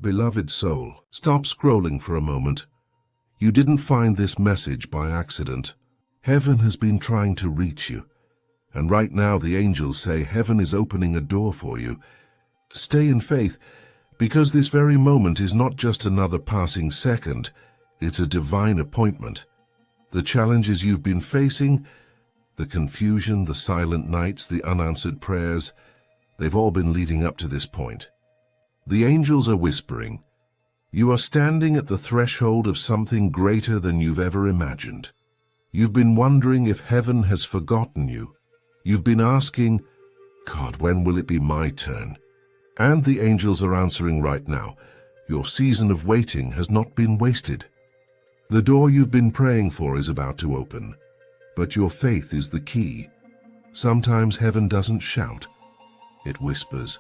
Beloved soul, stop scrolling for a moment. You didn't find this message by accident. Heaven has been trying to reach you. And right now the angels say heaven is opening a door for you. Stay in faith, because this very moment is not just another passing second, it's a divine appointment. The challenges you've been facing, the confusion, the silent nights, the unanswered prayers, they've all been leading up to this point. The angels are whispering, you are standing at the threshold of something greater than you've ever imagined. You've been wondering if heaven has forgotten you. You've been asking, God, when will it be my turn? And the angels are answering right now. Your season of waiting has not been wasted. The door you've been praying for is about to open, but your faith is the key. Sometimes heaven doesn't shout. It whispers.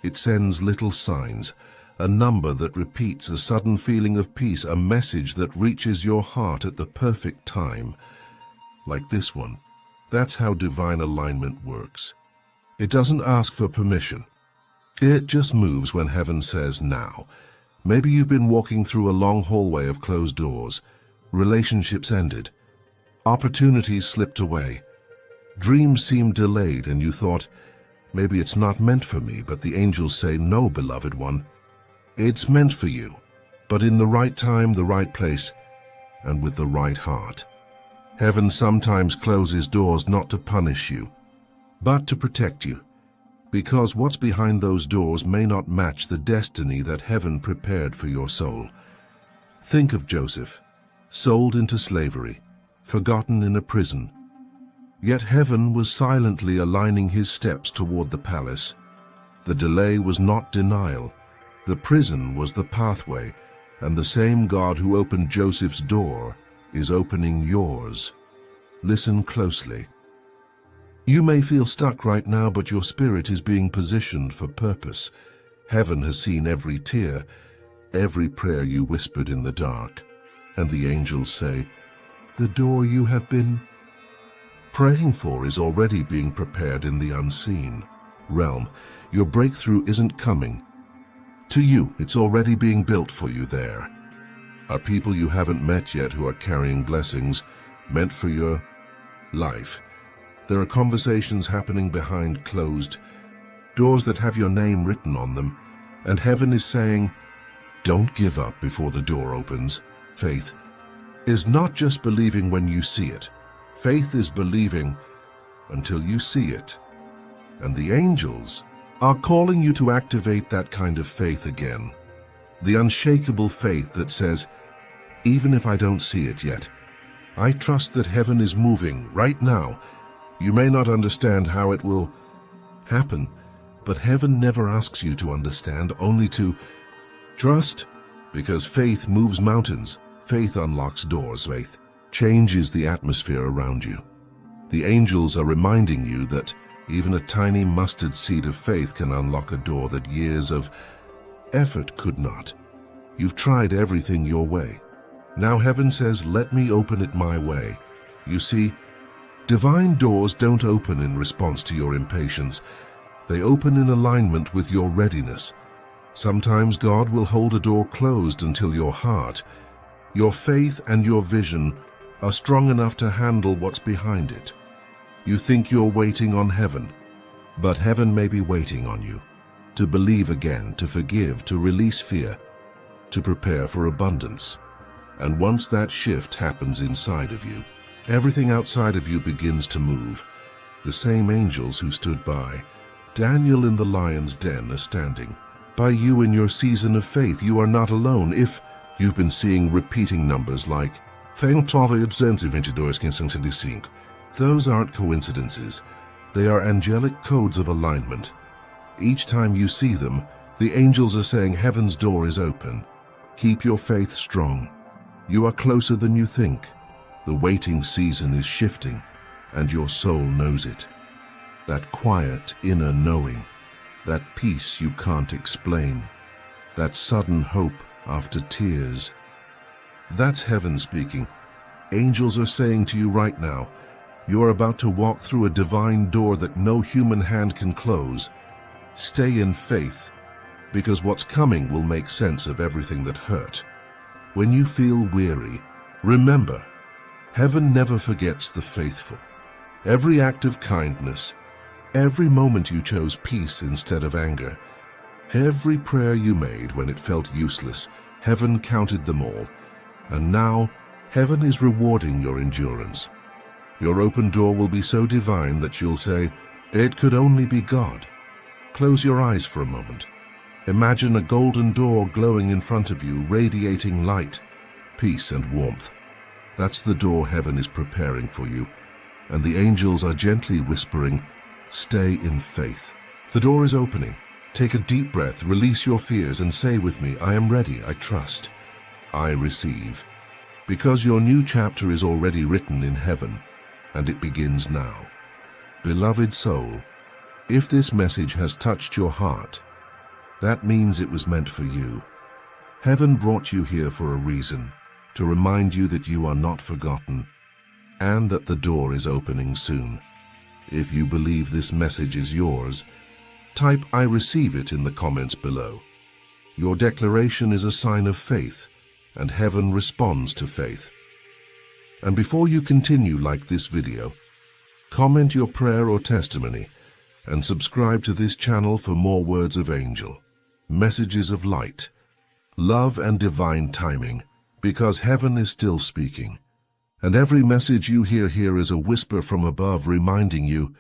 It sends little signs, a number that repeats, a sudden feeling of peace, a message that reaches your heart at the perfect time. Like this one. That's how divine alignment works. It doesn't ask for permission. It just moves when heaven says now. Maybe you've been walking through a long hallway of closed doors. Relationships ended. Opportunities slipped away. Dreams seemed delayed and you thought, maybe it's not meant for me, but the angels say, no, beloved one. It's meant for you, but in the right time, the right place, and with the right heart. Heaven sometimes closes doors not to punish you, but to protect you, because what's behind those doors may not match the destiny that heaven prepared for your soul. Think of Joseph, sold into slavery, forgotten in a prison. Yet heaven was silently aligning his steps toward the palace. The delay was not denial. The prison was the pathway, and the same God who opened Joseph's door is opening yours. Listen closely. You may feel stuck right now, but your spirit is being positioned for purpose. Heaven has seen every tear, every prayer you whispered in the dark. And the angels say, the door you have been praying for is already being prepared in the unseen realm. Your breakthrough isn't coming to you, it's already being built for you there. Are people you haven't met yet who are carrying blessings meant for your life. There are conversations happening behind closed doors that have your name written on them, and heaven is saying, don't give up before the door opens. Faith is not just believing when you see it. Faith is believing until you see it. And the angels are calling you to activate that kind of faith again. The unshakable faith that says, even if I don't see it yet, I trust that heaven is moving right now. You may not understand how it will happen, but heaven never asks you to understand, only to trust, because faith moves mountains. Faith unlocks doors. Faith changes the atmosphere around you. The angels are reminding you that even a tiny mustard seed of faith can unlock a door that years of effort could not. You've tried everything your way. Now heaven says, let me open it my way. You see, divine doors don't open in response to your impatience. They open in alignment with your readiness. Sometimes God will hold a door closed until your heart, your faith and your vision are strong enough to handle what's behind it. You think you're waiting on heaven, but heaven may be waiting on you to believe again, to forgive, to release fear, to prepare for abundance. And once that shift happens inside of you, everything outside of you begins to move. The same angels who stood by Daniel in the lion's den are standing by you in your season of faith. You are not alone. If you've been seeing repeating numbers like 22:22:5, those aren't coincidences. They are angelic codes of alignment. Each time you see them, the angels are saying heaven's door is open. Keep your faith strong. You are closer than you think. The waiting season is shifting, and your soul knows it. That quiet inner knowing, that peace you can't explain, that sudden hope after tears. That's heaven speaking. Angels are saying to you right now, you are about to walk through a divine door that no human hand can close. Stay in faith. because what's coming will make sense of everything that hurt. When you feel weary, remember, heaven never forgets the faithful. Every act of kindness, every moment you chose peace instead of anger, every prayer you made when it felt useless, heaven counted them all. And now, heaven is rewarding your endurance. Your open door will be so divine that you'll say, "It could only be God." Close your eyes for a moment. Imagine a golden door glowing in front of you, radiating light, peace, and warmth. That's the door heaven is preparing for you, and the angels are gently whispering, "Stay in faith." The door is opening. Take a deep breath, release your fears, and say with me, "I am ready, I trust, I receive." Because your new chapter is already written in heaven, and it begins now. Beloved soul, if this message has touched your heart, that means it was meant for you. Heaven brought you here for a reason, to remind you that you are not forgotten, and that the door is opening soon. If you believe this message is yours, type "I receive it" in the comments below. Your declaration is a sign of faith, and heaven responds to faith. And before you continue, like this video, comment your prayer or testimony, and subscribe to this channel for more words of angel, messages of light, love and divine timing, because heaven is still speaking. And every message you hear here is a whisper from above reminding you,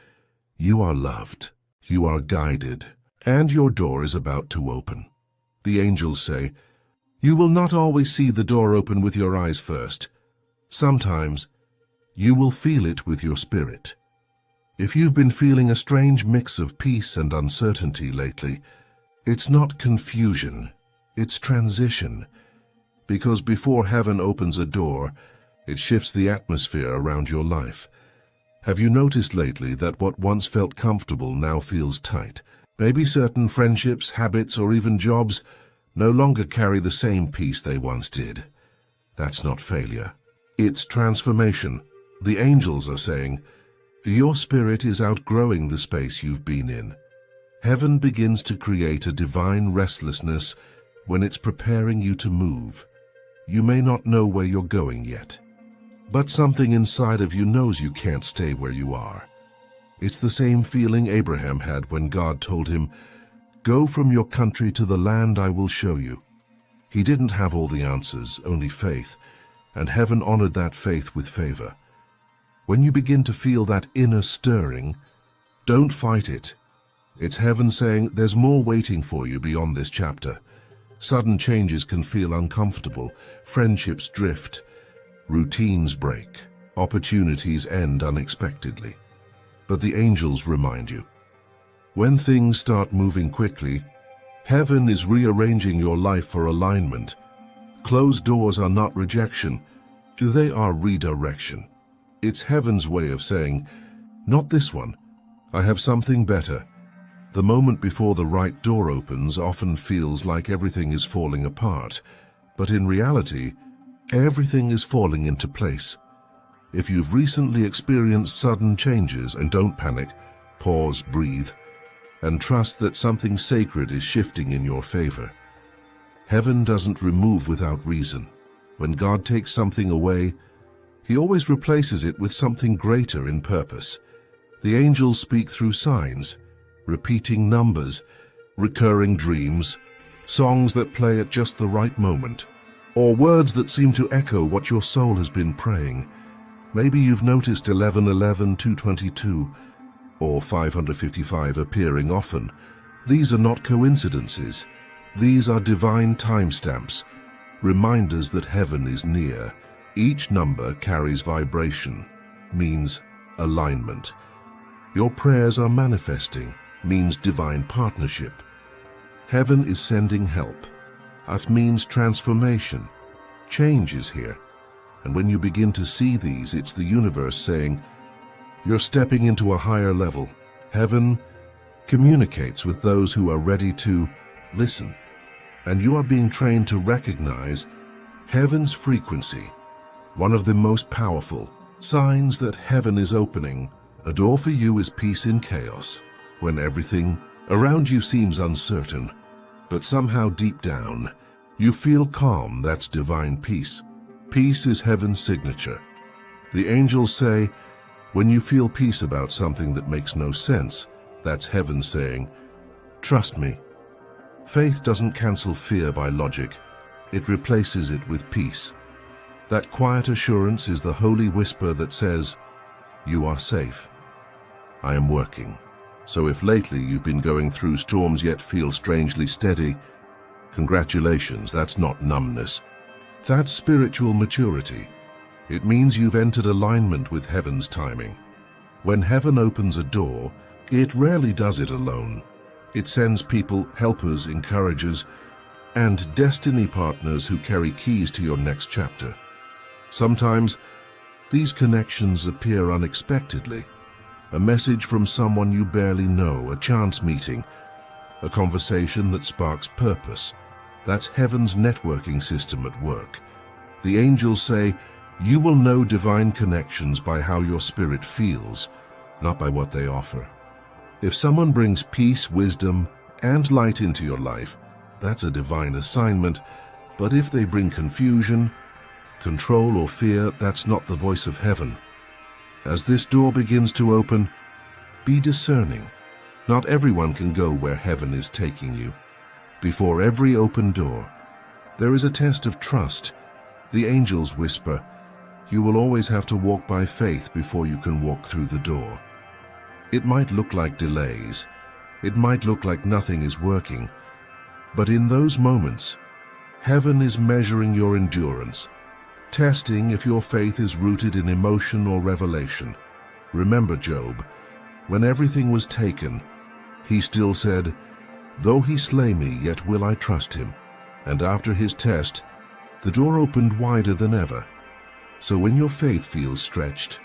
you are loved, you are guided, and your door is about to open. The angels say, you will not always see the door open with your eyes first. Sometimes, you will feel it with your spirit. If you've been feeling a strange mix of peace and uncertainty lately, it's not confusion, it's transition. Because before heaven opens a door, it shifts the atmosphere around your life. Have you noticed lately that what once felt comfortable now feels tight? Maybe certain friendships, habits, or even jobs no longer carry the same peace they once did. That's not failure. It's transformation. The angels are saying, your spirit is outgrowing the space you've been in. Heaven begins to create a divine restlessness when it's preparing you to move. You may not know where you're going yet, but something inside of you knows you can't stay where you are. It's the same feeling Abraham had when God told him, go from your country to the land I will show you. He didn't have all the answers, only faith, and heaven honored that faith with favor. When you begin to feel that inner stirring, don't fight it. It's heaven saying there's more waiting for you beyond this chapter. Sudden changes can feel uncomfortable, friendships drift, routines break, opportunities end unexpectedly. But the angels remind you, when things start moving quickly, heaven is rearranging your life for alignment. Closed doors are not rejection, they are redirection. It's heaven's way of saying, not this one, I have something better. The moment before the right door opens often feels like everything is falling apart, but in reality, everything is falling into place. If you've recently experienced sudden changes, and don't panic, pause, breathe, and trust that something sacred is shifting in your favor. Heaven doesn't remove without reason. When God takes something away, He always replaces it with something greater in purpose. The angels speak through signs, repeating numbers, recurring dreams, songs that play at just the right moment, or words that seem to echo what your soul has been praying. Maybe you've noticed 11:11, 2:22, or 555 appearing often. These are not coincidences. These are divine timestamps, reminders that heaven is near. Each number carries vibration, means alignment. Your prayers are manifesting, means divine partnership. Heaven is sending help. That means transformation. Change is here. And when you begin to see these, it's the universe saying, you're stepping into a higher level. Heaven communicates with those who are ready to listen. And you are being trained to recognize heaven's frequency, one of the most powerful signs that heaven is opening. A door for you is peace in chaos. When everything around you seems uncertain, But somehow deep down, you feel calm. That's divine peace. Peace is heaven's signature. The angels say, when you feel peace about something that makes no sense, that's heaven saying, trust me. Faith doesn't cancel fear by logic. It replaces it with peace. That quiet assurance is the holy whisper that says, you are safe. I am working. So if lately you've been going through storms yet feel strangely steady, congratulations, that's not numbness. That's spiritual maturity. It means you've entered alignment with heaven's timing. When heaven opens a door, it rarely does it alone. It sends people, helpers, encouragers, and destiny partners who carry keys to your next chapter. Sometimes, these connections appear unexpectedly. A message from someone you barely know, a chance meeting, a conversation that sparks purpose. That's heaven's networking system at work. The angels say, you will know divine connections by how your spirit feels, not by what they offer. If someone brings peace, wisdom, and light into your life, that's a divine assignment. But if they bring confusion, control, or fear, that's not the voice of heaven. As this door begins to open, be discerning. Not everyone can go where heaven is taking you. Before every open door, there is a test of trust. The angels whisper, you will always have to walk by faith before you can walk through the door. It might look like delays. It might look like nothing is working. But in those moments, heaven is measuring your endurance, testing if your faith is rooted in emotion or revelation. Remember Job, when everything was taken, he still said, though he slay me, yet will I trust him. And after his test, the door opened wider than ever. So when your faith feels stretched,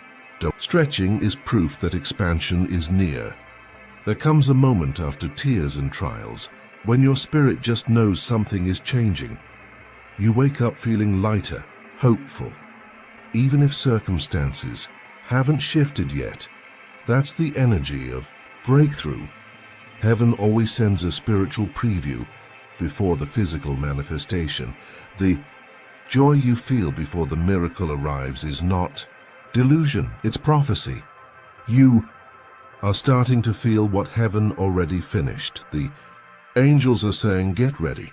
stretching is proof that expansion is near. There comes a moment after tears and trials when your spirit just knows something is changing. You wake up feeling lighter, hopeful. Even if circumstances haven't shifted yet, that's the energy of breakthrough. Heaven always sends a spiritual preview before the physical manifestation. The joy you feel before the miracle arrives is not delusion, it's prophecy. You are starting to feel what heaven already finished. The angels are saying, get ready.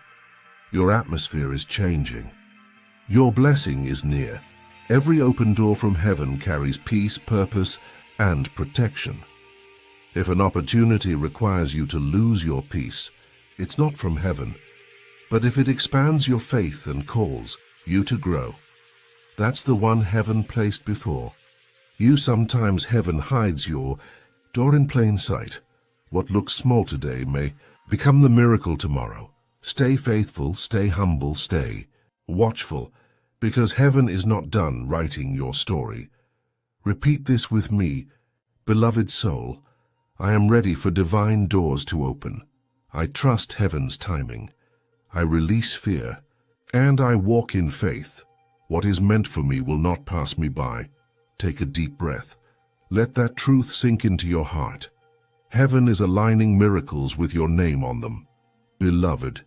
Your atmosphere is changing. Your blessing is near. Every open door from heaven carries peace, purpose, and protection. If an opportunity requires you to lose your peace, it's not from heaven. But if it expands your faith and calls you to grow, that's the one heaven placed before you. Sometimes heaven hides your door in plain sight. What looks small today may become the miracle tomorrow. Stay faithful, stay humble, stay watchful, because heaven is not done writing your story. Repeat this with me, beloved soul. I am ready for divine doors to open. I trust heaven's timing. I release fear, and I walk in faith. What is meant for me will not pass me by. Take a deep breath. Let that truth sink into your heart. Heaven is aligning miracles with your name on them. Beloved,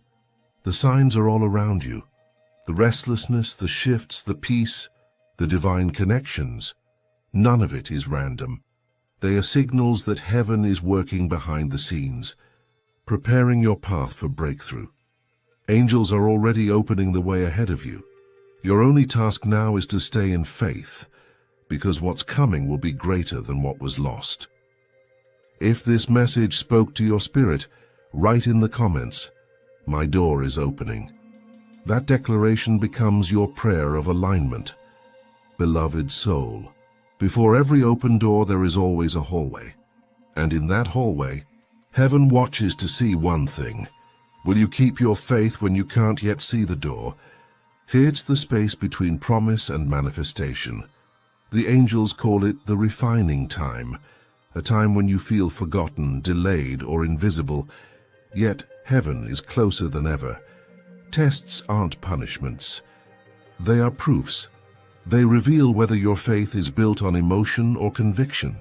the signs are all around you. The restlessness, the shifts, the peace, the divine connections. None of it is random. They are signals that heaven is working behind the scenes, preparing your path for breakthrough. Angels are already opening the way ahead of you. Your only task now is to stay in faith, because what's coming will be greater than what was lost. If this message spoke to your spirit, write in the comments, my door is opening. That declaration becomes your prayer of alignment. Beloved soul, before every open door there is always a hallway. And in that hallway, heaven watches to see one thing. Will you keep your faith when you can't yet see the door? It's the space between promise and manifestation. The angels call it the refining time, a time when you feel forgotten, delayed, or invisible, yet heaven is closer than ever. Tests aren't punishments. They are proofs. They reveal whether your faith is built on emotion or conviction.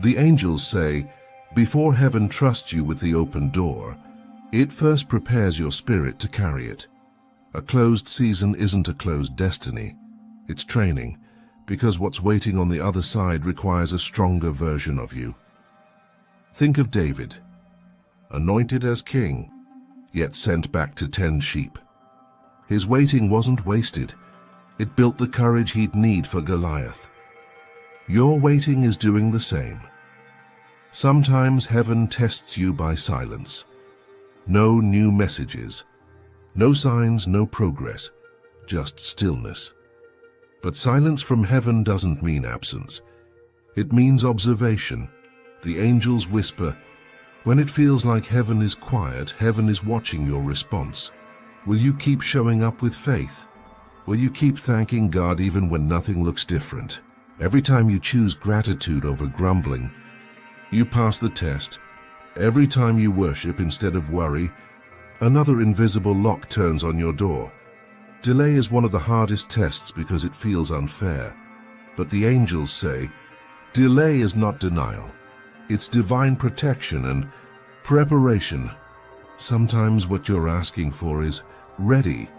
The angels say, before heaven trusts you with the open door, It first prepares your spirit to carry it. A closed season isn't a closed destiny. It's training, because what's waiting on the other side requires a stronger version of you. Think of David, anointed as king, yet sent back to tend sheep. His waiting wasn't wasted. It built the courage he'd need for Goliath. Your waiting is doing the same. Sometimes heaven tests you by silence. No new messages, no signs, no progress, just stillness. But silence from heaven doesn't mean absence. It means observation. The angels whisper. When it feels like heaven is quiet, heaven is watching your response. Will you keep showing up with faith? Will you keep thanking God even when nothing looks different? Every time you choose gratitude over grumbling, you pass the test. Every time you worship instead of worry, another invisible lock turns on your door. Delay is one of the hardest tests because it feels unfair. But the angels say, delay is not denial. It's divine protection and preparation. Sometimes what you're asking for is ready,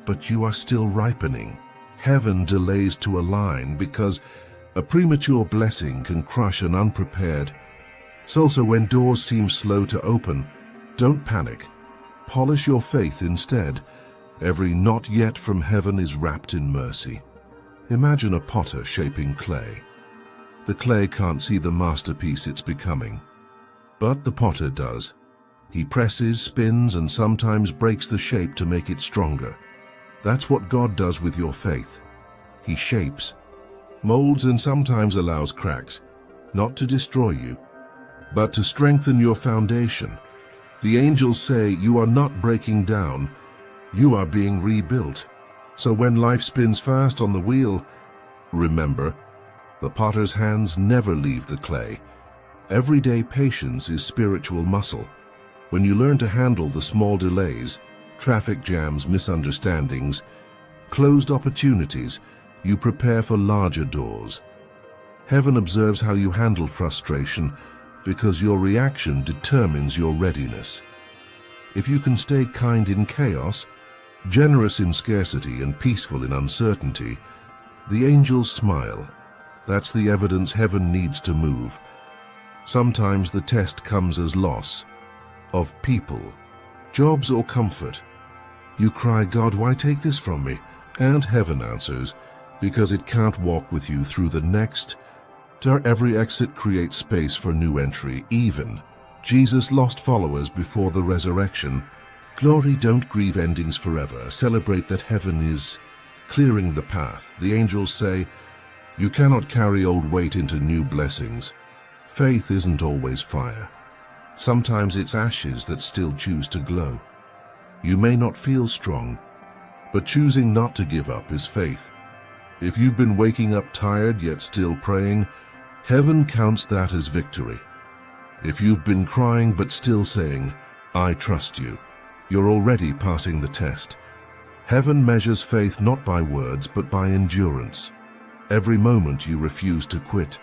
but you are still ripening. Heaven delays to align because a premature blessing can crush an unprepared. So also when doors seem slow to open, don't panic. Polish your faith instead. Every not yet from heaven is wrapped in mercy. Imagine a potter shaping clay. The clay can't see the masterpiece it's becoming, but the potter does. He presses, spins, and sometimes breaks the shape to make it stronger. That's what God does with your faith. He shapes, molds, and sometimes allows cracks, not to destroy you, but to strengthen your foundation. The angels say you are not breaking down, you are being rebuilt. So when life spins fast on the wheel, remember, the potter's hands never leave the clay. Everyday patience is spiritual muscle. When you learn to handle the small delays, traffic jams, misunderstandings, closed opportunities, you prepare for larger doors. Heaven observes how you handle frustration because your reaction determines your readiness. If you can stay kind in chaos, generous in scarcity, and peaceful in uncertainty, the angels smile. That's the evidence heaven needs to move. Sometimes the test comes as loss of people, jobs, or comfort. You cry, God, why take this from me? And heaven answers, because it can't walk with you through the next. Every exit creates space for new entry. Even Jesus lost followers before the resurrection. Glory, don't grieve endings forever. Celebrate that heaven is clearing the path. The angels say, you cannot carry old weight into new blessings. Faith isn't always fire. Sometimes it's ashes that still choose to glow. You may not feel strong, but choosing not to give up is faith. If you've been waking up tired yet still praying, heaven counts that as victory. If you've been crying but still saying, I trust you, you're already passing the test. Heaven measures faith not by words but by endurance. Every moment you refuse to quit,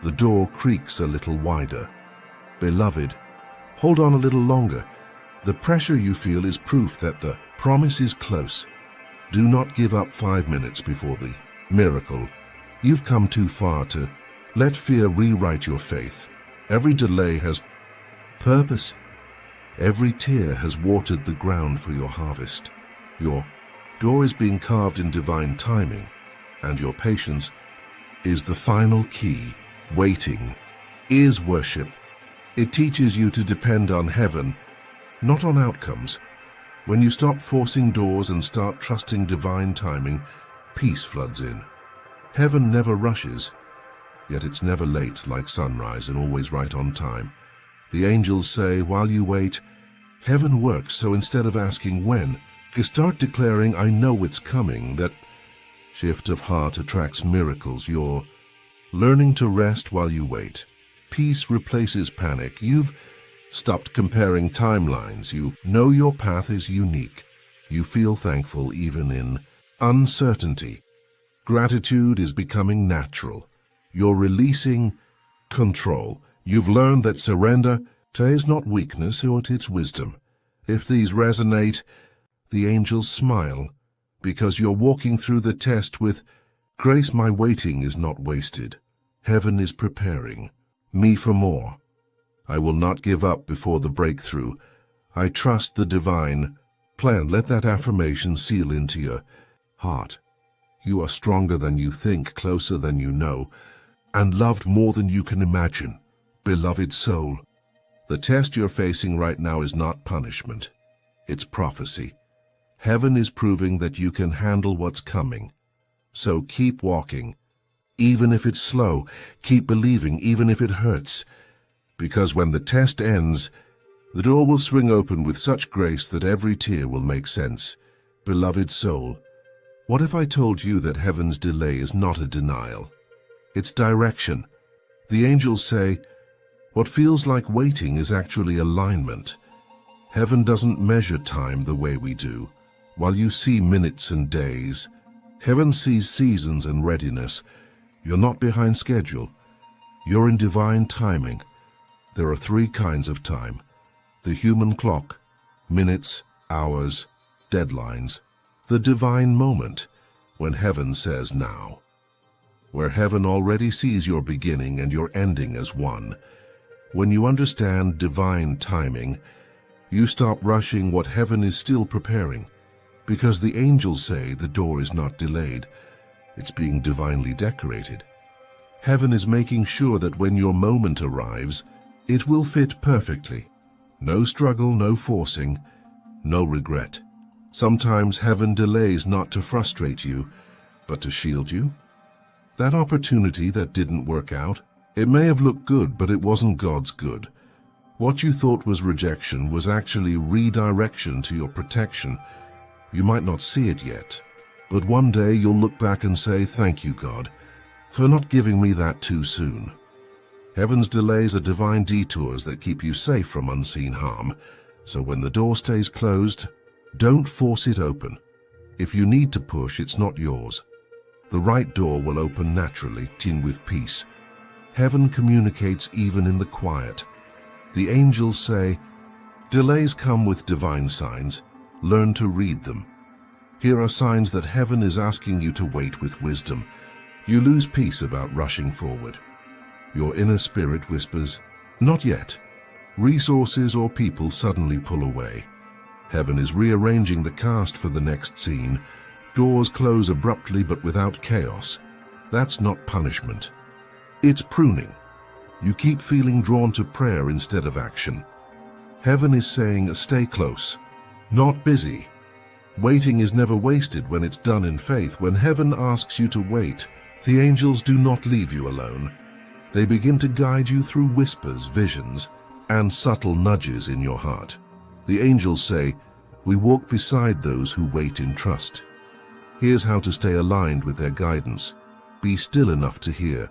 the door creaks a little wider. Beloved, hold on a little longer. The pressure you feel is proof that the promise is close. Do not give up 5 minutes before the miracle. You've come too far to let fear rewrite your faith. Every delay has purpose. Every tear has watered the ground for your harvest. Your door is being carved in divine timing, and your patience is the final key. Waiting is worship. It teaches you to depend on heaven, not on outcomes. When you stop forcing doors and start trusting divine timing, peace floods in. Heaven never rushes, yet it's never late like sunrise and always right on time. The angels say, while you wait, heaven works. So instead of asking when, start declaring, I know it's coming. That shift of heart attracts miracles. You're learning to rest while you wait. Peace replaces panic. You've stopped comparing timelines. You know your path is unique. You feel thankful even in uncertainty. Gratitude is becoming natural. You're releasing control. You've learned that surrender is not weakness, or it's wisdom. If these resonate, the angels smile, because you're walking through the test with, "Grace, my waiting is not wasted. Heaven is preparing me for more. I will not give up before the breakthrough. I trust the divine plan." Let that affirmation seal into your heart. You are stronger than you think, closer than you know, and loved more than you can imagine. Beloved soul, the test you're facing right now is not punishment. It's prophecy. Heaven is proving that you can handle what's coming. So keep walking, even if it's slow. Keep believing, even if it hurts. Because when the test ends, the door will swing open with such grace that every tear will make sense. Beloved soul, what if I told you that heaven's delay is not a denial? It's direction. The angels say, what feels like waiting is actually alignment. Heaven doesn't measure time the way we do. While you see minutes and days, heaven sees seasons and readiness. You're not behind schedule. You're in divine timing. There are 3 kinds of time: the human clock, minutes, hours, deadlines; the divine moment, when heaven says now, where heaven already sees your beginning and your ending as one. When you understand divine timing, you stop rushing what heaven is still preparing, because the angels say the door is not delayed. It's being divinely decorated. Heaven is making sure that when your moment arrives, it will fit perfectly. No struggle, no forcing, no regret. Sometimes heaven delays not to frustrate you, but to shield you. That opportunity that didn't work out, it may have looked good, but it wasn't God's good. What you thought was rejection was actually redirection to your protection. You might not see it yet, but one day you'll look back and say, "Thank you, God, for not giving me that too soon." Heaven's delays are divine detours that keep you safe from unseen harm. So when the door stays closed, don't force it open. If you need to push, it's not yours. The right door will open naturally, in with peace. Heaven communicates even in the quiet. The angels say, delays come with divine signs. Learn to read them. Here are signs that heaven is asking you to wait with wisdom. You lose peace about rushing forward. Your inner spirit whispers, "Not yet." Resources or people suddenly pull away. Heaven is rearranging the cast for the next scene. Doors close abruptly but without chaos. That's not punishment. It's pruning. You keep feeling drawn to prayer instead of action. Heaven is saying, stay close, not busy. Waiting is never wasted when it's done in faith. When heaven asks you to wait, the angels do not leave you alone. They begin to guide you through whispers, visions, and subtle nudges in your heart. The angels say, we walk beside those who wait in trust. Here's how to stay aligned with their guidance. Be still enough to hear.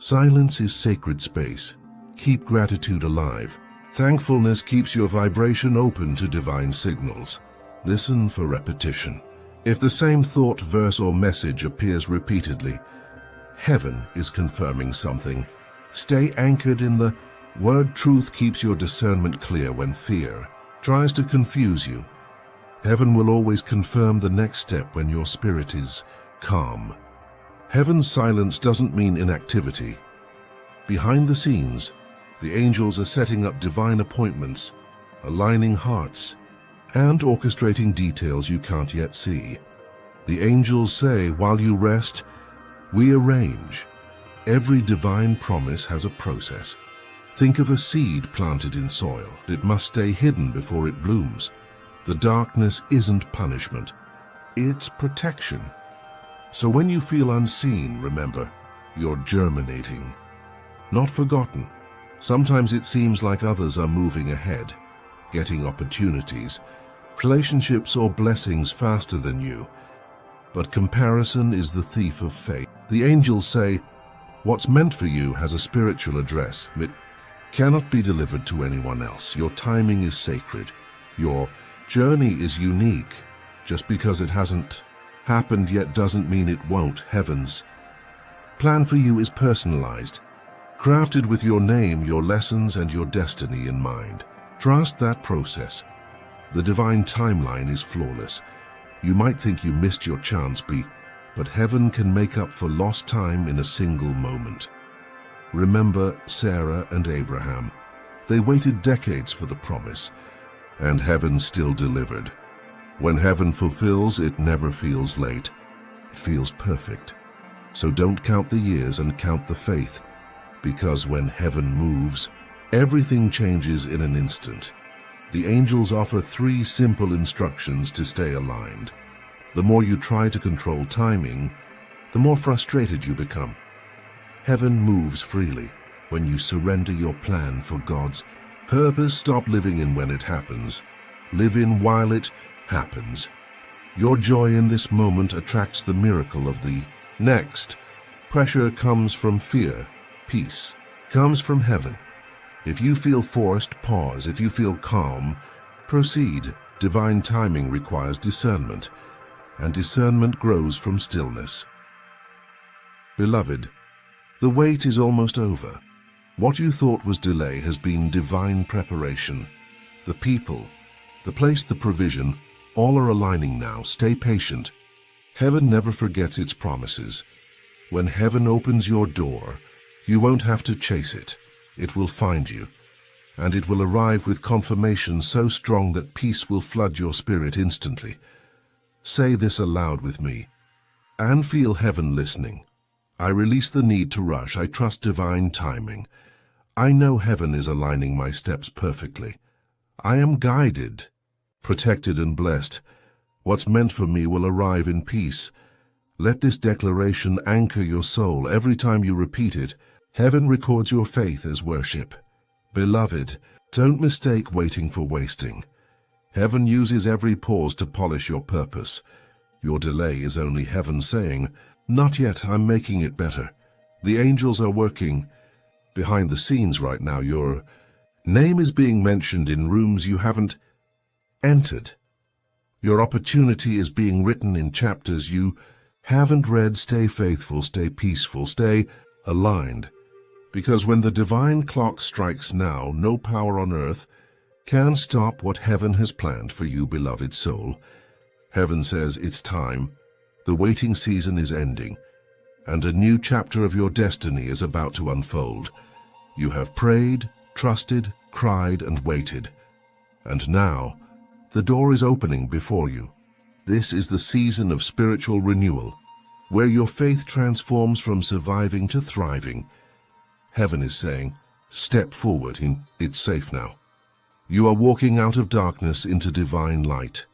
Silence is sacred space. Keep gratitude alive. Thankfulness keeps your vibration open to divine signals. Listen for repetition. If the same thought, verse, or message appears repeatedly, heaven is confirming something. Stay anchored in the word. Truth keeps your discernment clear when fear tries to confuse you. Heaven will always confirm the next step when your spirit is calm. Heaven's silence doesn't mean inactivity. Behind the scenes, the angels are setting up divine appointments, aligning hearts, and orchestrating details you can't yet see. The angels say, while you rest, we arrange. Every divine promise has a process. Think of a seed planted in soil. It must stay hidden before it blooms. The darkness isn't punishment. It's protection. So when you feel unseen, remember, you're germinating, not forgotten. Sometimes it seems like others are moving ahead, getting opportunities, relationships, or blessings faster than you. But comparison is the thief of faith. The angels say, what's meant for you has a spiritual address. It cannot be delivered to anyone else. Your timing is sacred. Your journey is unique. Just because it hasn't happened yet doesn't mean it won't. Heaven's plan for you is personalized, crafted with your name, your lessons, and your destiny in mind. Trust that process. The divine timeline is flawless. You might think you missed your chance, but heaven can make up for lost time in a single moment. Remember Sarah and Abraham. They waited decades for the promise, and heaven still delivered. When heaven fulfills, it never feels late. It feels perfect. So don't count the years and count the faith, because when heaven moves, everything changes in an instant. The angels offer 3 simple instructions to stay aligned. The more you try to control timing, the more frustrated you become. Heaven moves freely when you surrender your plan for God's purpose. Stop living in when it happens. Live in while it happens. Your joy in this moment attracts the miracle of the next. Pressure comes from fear. Peace comes from heaven. If you feel forced, pause. If you feel calm, proceed. Divine timing requires discernment, and discernment grows from stillness. Beloved, the wait is almost over. What you thought was delay has been divine preparation. The people, the place, the provision, all are aligning now. Stay patient. Heaven never forgets its promises. When heaven opens your door, you won't have to chase it. It will find you, and it will arrive with confirmation so strong that peace will flood your spirit instantly. Say this aloud with me, and feel heaven listening. I release the need to rush. I trust divine timing. I know heaven is aligning my steps perfectly. I am guided, protected, and blessed. What's meant for me will arrive in peace. Let this declaration anchor your soul. Every time you repeat it, heaven records your faith as worship. Beloved, don't mistake waiting for wasting. Heaven uses every pause to polish your purpose. Your delay is only heaven saying, "Not yet, I'm making it better." The angels are working behind the scenes right now. Your name is being mentioned in rooms you haven't entered. Your opportunity is being written in chapters you haven't read. Stay faithful, stay peaceful, stay aligned. Because when the divine clock strikes now, no power on earth can stop what heaven has planned for you, beloved soul. Heaven says it's time. The waiting season is ending, and a new chapter of your destiny is about to unfold. You have prayed, trusted, cried, and waited. And now, the door is opening before you. This is the season of spiritual renewal, where your faith transforms from surviving to thriving. Heaven is saying, step forward, it's safe now. You are walking out of darkness into divine light.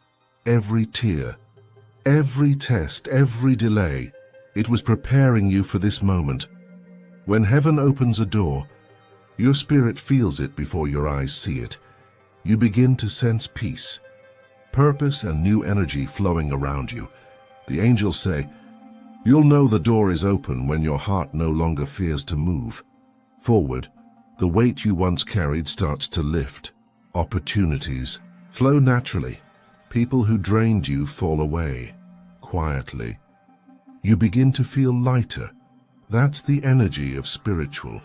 Every tear, every test, every delay, it was preparing you for this moment. When heaven opens a door, your spirit feels it before your eyes see it. You begin to sense peace, purpose, and new energy flowing around you. The angels say, you'll know the door is open when your heart no longer fears to move forward. The weight you once carried starts to lift. Opportunities flow naturally. People who drained you fall away quietly. You begin to feel lighter. That's the energy of spiritual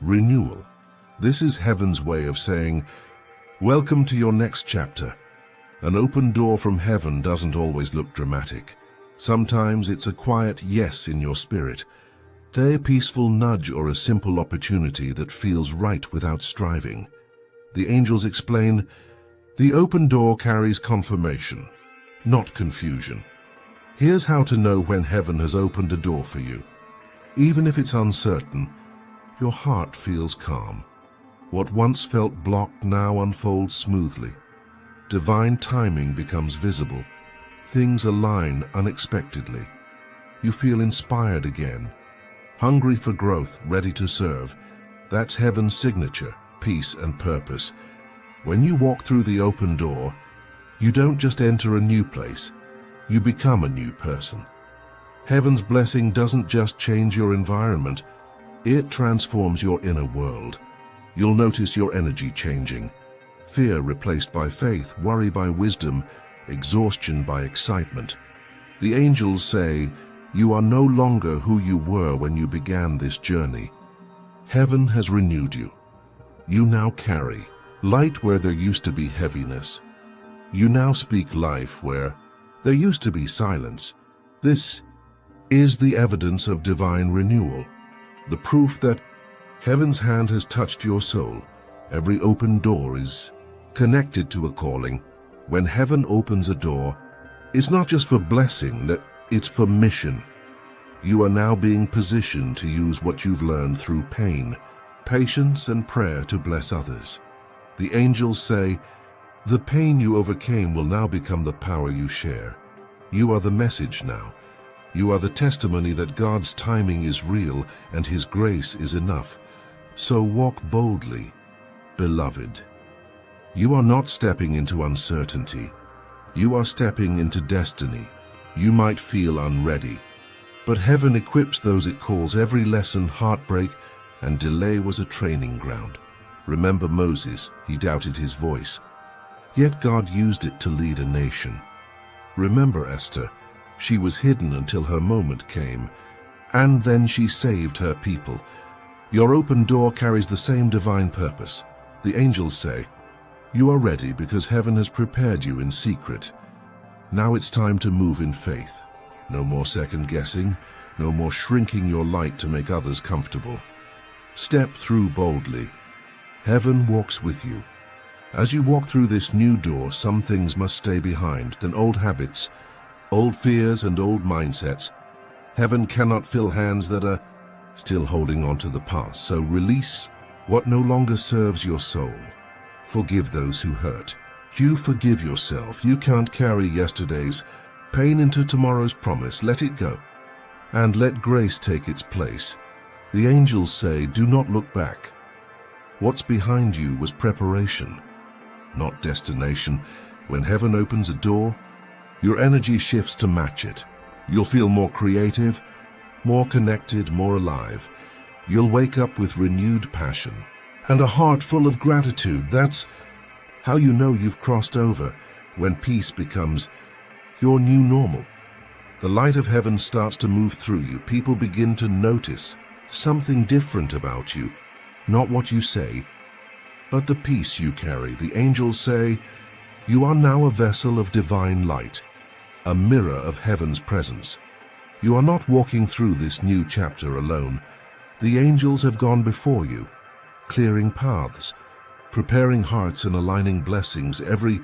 renewal. This is heaven's way of saying, welcome to your next chapter. An open door from heaven doesn't always look dramatic. Sometimes it's a quiet yes in your spirit, a peaceful nudge, or a simple opportunity that feels right without striving. The angels explain, the open door carries confirmation, not confusion. Here's how to know when heaven has opened a door for you. Even if it's uncertain, your heart feels calm. What once felt blocked now unfolds smoothly. Divine timing becomes visible. Things align unexpectedly. You feel inspired again, hungry for growth, ready to serve. That's heaven's signature, peace and purpose. When you walk through the open door, you don't just enter a new place, you become a new person. Heaven's blessing doesn't just change your environment, it transforms your inner world. You'll notice your energy changing. Fear replaced by faith, worry by wisdom, exhaustion by excitement. The angels say, you are no longer who you were when you began this journey. Heaven has renewed you. You now carry light where there used to be heaviness. You now speak life where there used to be silence. This is the evidence of divine renewal, the proof that heaven's hand has touched your soul. Every open door is connected to a calling. When heaven opens a door, it's not just for blessing, it's for mission. You are now being positioned to use what you've learned through pain, patience, and prayer to bless others. The angels say, the pain you overcame will now become the power you share. You are the message now. You are the testimony that God's timing is real and His grace is enough. So walk boldly, beloved. You are not stepping into uncertainty. You are stepping into destiny. You might feel unready, but heaven equips those it calls. Every lesson, heartbreak, and delay was a training ground. Remember Moses, he doubted his voice, yet God used it to lead a nation. Remember Esther, she was hidden until her moment came, and then she saved her people. Your open door carries the same divine purpose. The angels say, you are ready because heaven has prepared you in secret. Now it's time to move in faith. No more second guessing, no more shrinking your light to make others comfortable. Step through boldly. Heaven walks with you. As you walk through this new door, some things must stay behind, then old habits, old fears, and old mindsets. Heaven cannot fill hands that are still holding on to the past, so release what no longer serves your soul. Forgive those who hurt. You forgive yourself. You can't carry yesterday's pain into tomorrow's promise. Let it go, and let grace take its place. The angels say, do not look back. What's behind you was preparation, not destination. When heaven opens a door, your energy shifts to match it. You'll feel more creative, more connected, more alive. You'll wake up with renewed passion and a heart full of gratitude. That's how you know you've crossed over, when peace becomes your new normal. The light of heaven starts to move through you. People begin to notice something different about you. Not what you say, but the peace you carry. The angels say, you are now a vessel of divine light, a mirror of heaven's presence. You are not walking through this new chapter alone. The angels have gone before you, clearing paths, preparing hearts, and aligning blessings. Every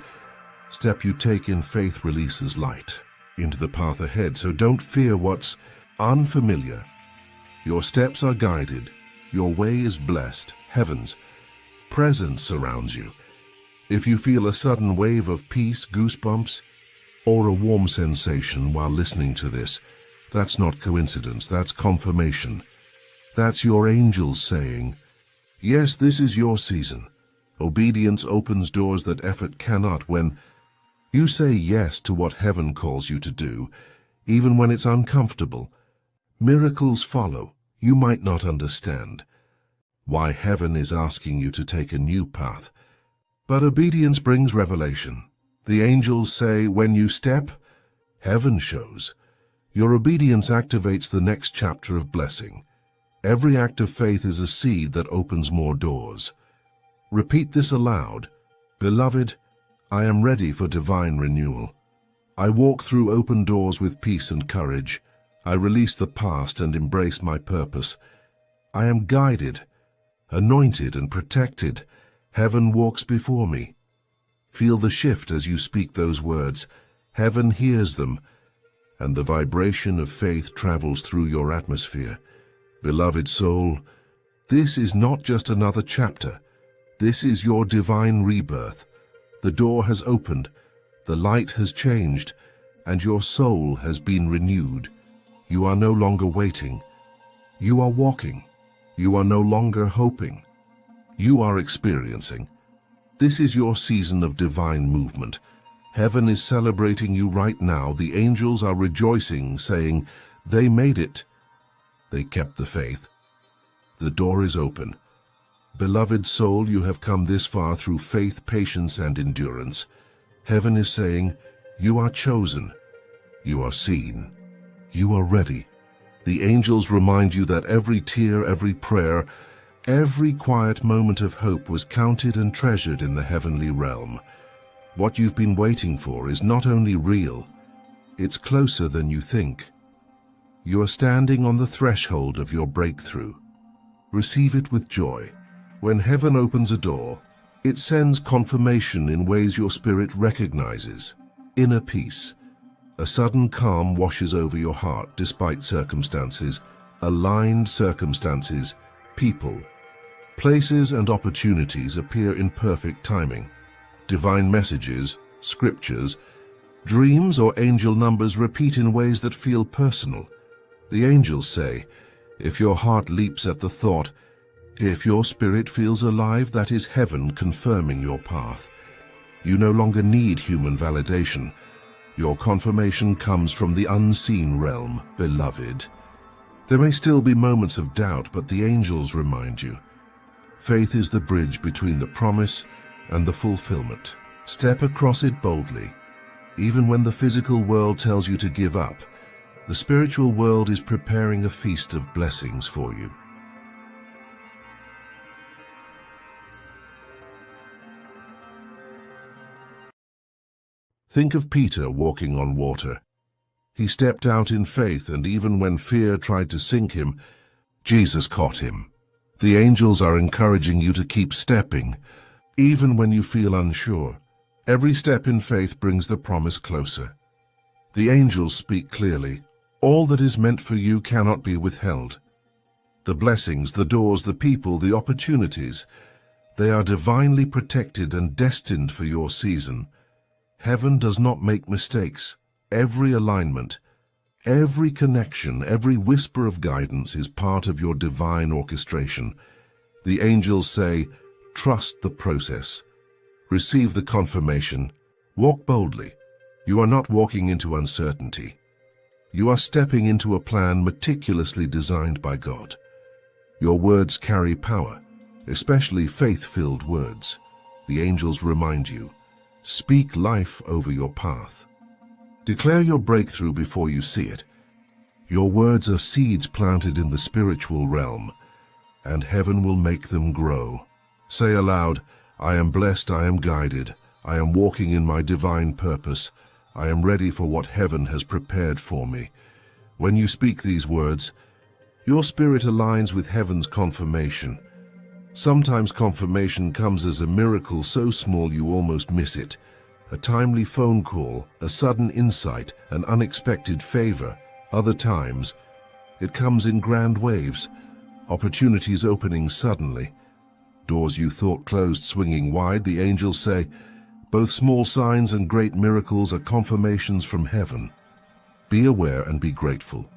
step you take in faith releases light into the path ahead, so don't fear what's unfamiliar. Your steps are guided. Your way is blessed. Heaven's presence surrounds you. If you feel a sudden wave of peace, goosebumps, or a warm sensation while listening to this, that's not coincidence, that's confirmation. That's your angels saying, yes, this is your season. Obedience opens doors that effort cannot. When you say yes to what heaven calls you to do, even when it's uncomfortable, miracles follow. You might not understand why heaven is asking you to take a new path, but obedience brings revelation. The angels say, when you step, heaven shows. Your obedience activates the next chapter of blessing. Every act of faith is a seed that opens more doors. Repeat this aloud. Beloved, I am ready for divine renewal. I walk through open doors with peace and courage. I release the past and embrace my purpose. I am guided, anointed, and protected. Heaven walks before me. Feel the shift as you speak those words. Heaven hears them, and the vibration of faith travels through your atmosphere. Beloved soul, this is not just another chapter. This is your divine rebirth. The door has opened, the light has changed, and your soul has been renewed. You are no longer waiting. You are walking. You are no longer hoping. You are experiencing. This is your season of divine movement. Heaven is celebrating you right now. The angels are rejoicing, saying, they made it. They kept the faith. The door is open. Beloved soul, you have come this far through faith, patience, and endurance. Heaven is saying, you are chosen. You are seen. You are ready. The angels remind you that every tear, every prayer, every quiet moment of hope was counted and treasured in the heavenly realm. What you've been waiting for is not only real, it's closer than you think. You are standing on the threshold of your breakthrough. Receive it with joy. When heaven opens a door, it sends confirmation in ways your spirit recognizes. Inner peace. A sudden calm washes over your heart despite circumstances, aligned circumstances, people. Places and opportunities appear in perfect timing. Divine messages, scriptures, dreams or angel numbers repeat in ways that feel personal. The angels say, if your heart leaps at the thought, if your spirit feels alive, that is heaven confirming your path. You no longer need human validation. Your confirmation comes from the unseen realm, beloved. There may still be moments of doubt, but the angels remind you. Faith is the bridge between the promise and the fulfillment. Step across it boldly. Even when the physical world tells you to give up, the spiritual world is preparing a feast of blessings for you. Think of Peter walking on water. He stepped out in faith, and even when fear tried to sink him, Jesus caught him. The angels are encouraging you to keep stepping, even when you feel unsure. Every step in faith brings the promise closer. The angels speak clearly. All that is meant for you cannot be withheld. The blessings, the doors, the people, the opportunities, they are divinely protected and destined for your season. Heaven does not make mistakes. Every alignment, every connection, every whisper of guidance is part of your divine orchestration. The angels say, trust the process. Receive the confirmation. Walk boldly. You are not walking into uncertainty. You are stepping into a plan meticulously designed by God. Your words carry power, especially faith-filled words. The angels remind you, speak life over your path. Declare your breakthrough before you see it. Your words are seeds planted in the spiritual realm, and heaven will make them grow. Say aloud, I am blessed, I am guided, I am walking in my divine purpose. I am ready for what heaven has prepared for me. When you speak these words, your spirit aligns with heaven's confirmation. Sometimes confirmation comes as a miracle so small you almost miss it. A timely phone call, a sudden insight, an unexpected favor. Other times, it comes in grand waves, opportunities opening suddenly. Doors you thought closed swinging wide, the angels say, both small signs and great miracles are confirmations from heaven. Be aware and be grateful.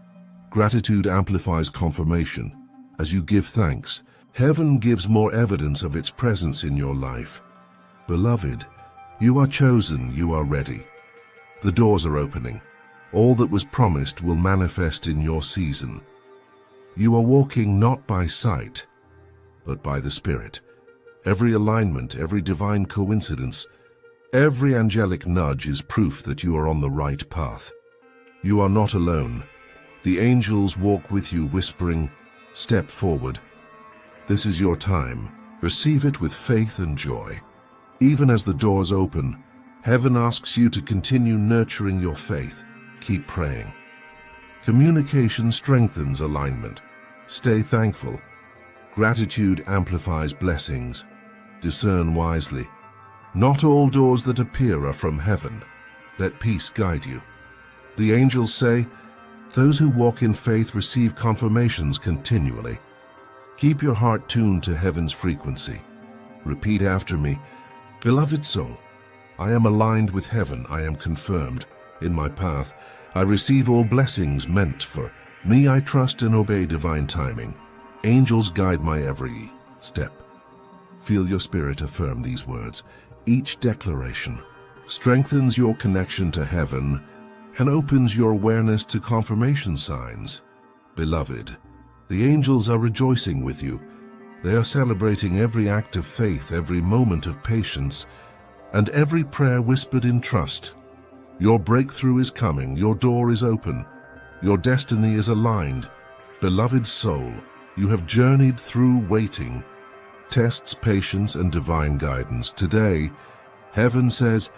Gratitude amplifies confirmation. As you give thanks, heaven gives more evidence of its presence in your life. Beloved, you are chosen, you are ready. The doors are opening. All that was promised will manifest in your season. You are walking not by sight, but by the Spirit. Every alignment, every divine coincidence, every angelic nudge is proof that you are on the right path. You are not alone. The angels walk with you whispering, step forward. This is your time. Receive it with faith and joy. Even as the doors open, heaven asks you to continue nurturing your faith. Keep praying. Communication strengthens alignment. Stay thankful. Gratitude amplifies blessings. Discern wisely. Not all doors that appear are from heaven. Let peace guide you. The angels say, those who walk in faith receive confirmations continually. Keep your heart tuned to heaven's frequency. Repeat after me, beloved soul, I am aligned with heaven, I am confirmed. In my path, I receive all blessings meant for me. I trust and obey divine timing. Angels guide my every step. Feel your spirit affirm these words. Each declaration strengthens your connection to heaven and opens your awareness to confirmation signs. Beloved, the angels are rejoicing with you. They are celebrating every act of faith, every moment of patience, and every prayer whispered in trust. Your breakthrough is coming, your door is open, your destiny is aligned. Beloved soul, you have journeyed through waiting, tests, patience, and divine guidance. Today, heaven says,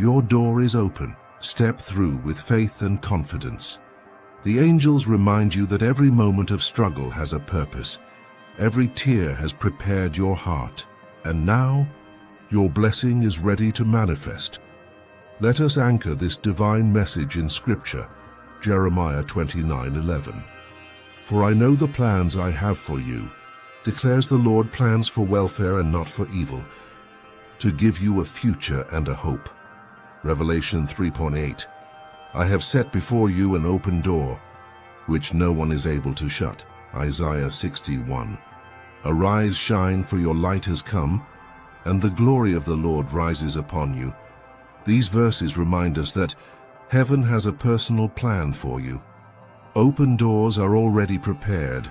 Your door is open. Step through with faith and confidence. The angels remind you that every moment of struggle has a purpose. Every tear has prepared your heart. And now, your blessing is ready to manifest. Let us anchor this divine message in Scripture, Jeremiah 29:11. For I know the plans I have for you, declares the Lord, plans for welfare and not for evil, to give you a future and a hope. Revelation 3:8. I have set before you an open door, which no one is able to shut. Isaiah 60:1. Arise, shine, for your light has come, and the glory of the Lord rises upon you. These verses remind us that heaven has a personal plan for you. Open doors are already prepared.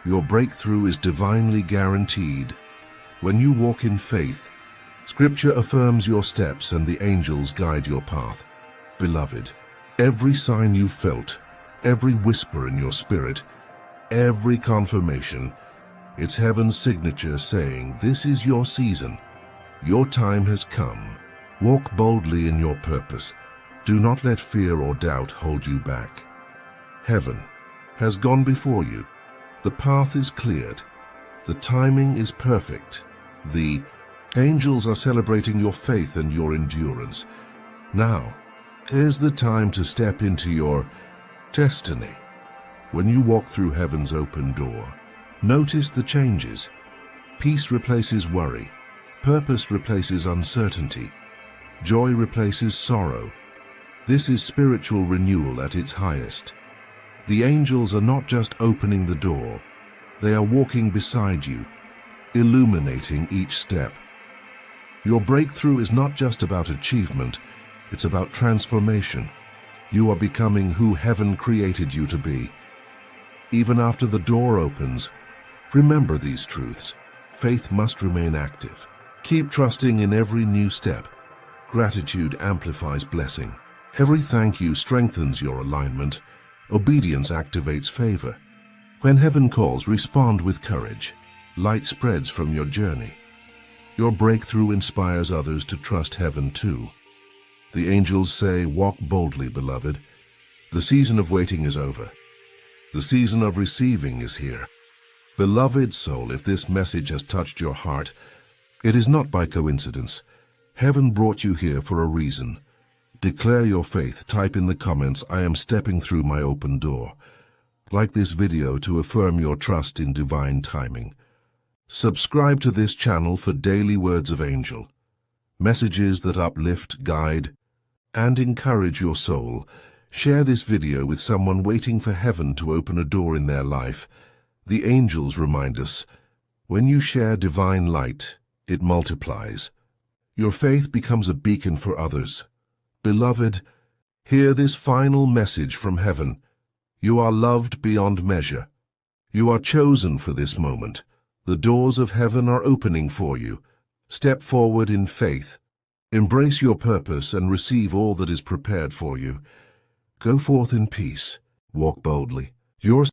Your breakthrough is divinely guaranteed. When you walk in faith, Scripture affirms your steps and the angels guide your path. Beloved, every sign you felt, every whisper in your spirit, every confirmation, it's heaven's signature saying, this is your season. Your time has come. Walk boldly in your purpose. Do not let fear or doubt hold you back. Heaven has gone before you. The path is cleared. The timing is perfect. The angels are celebrating your faith and your endurance. Now, here's the time to step into your destiny. When you walk through heaven's open door, notice the changes. Peace replaces worry. Purpose replaces uncertainty. Joy replaces sorrow. This is spiritual renewal at its highest. The angels are not just opening the door. They are walking beside you, illuminating each step. Your breakthrough is not just about achievement, it's about transformation. You are becoming who heaven created you to be. Even after the door opens, remember these truths. Faith must remain active. Keep trusting in every new step. Gratitude amplifies blessing. Every thank you strengthens your alignment. Obedience activates favor. When heaven calls, respond with courage. Light spreads from your journey. Your breakthrough inspires others to trust heaven too. The angels say, walk boldly, beloved. The season of waiting is over. The season of receiving is here. Beloved soul, if this message has touched your heart, it is not by coincidence. Heaven brought you here for a reason. Declare your faith. Type in the comments, I am stepping through my open door. Like this video to affirm your trust in divine timing. Subscribe to this channel for daily words of angel, messages that uplift, guide, and encourage your soul. Share this video with someone waiting for heaven to open a door in their life. The angels remind us, when you share divine light, it multiplies. Your faith becomes a beacon for others. Beloved, hear this final message from heaven. You are loved beyond measure. You are chosen for this moment. The doors of heaven are opening for you. Step forward in faith. Embrace your purpose and receive all that is prepared for you. Go forth in peace. Walk boldly. Your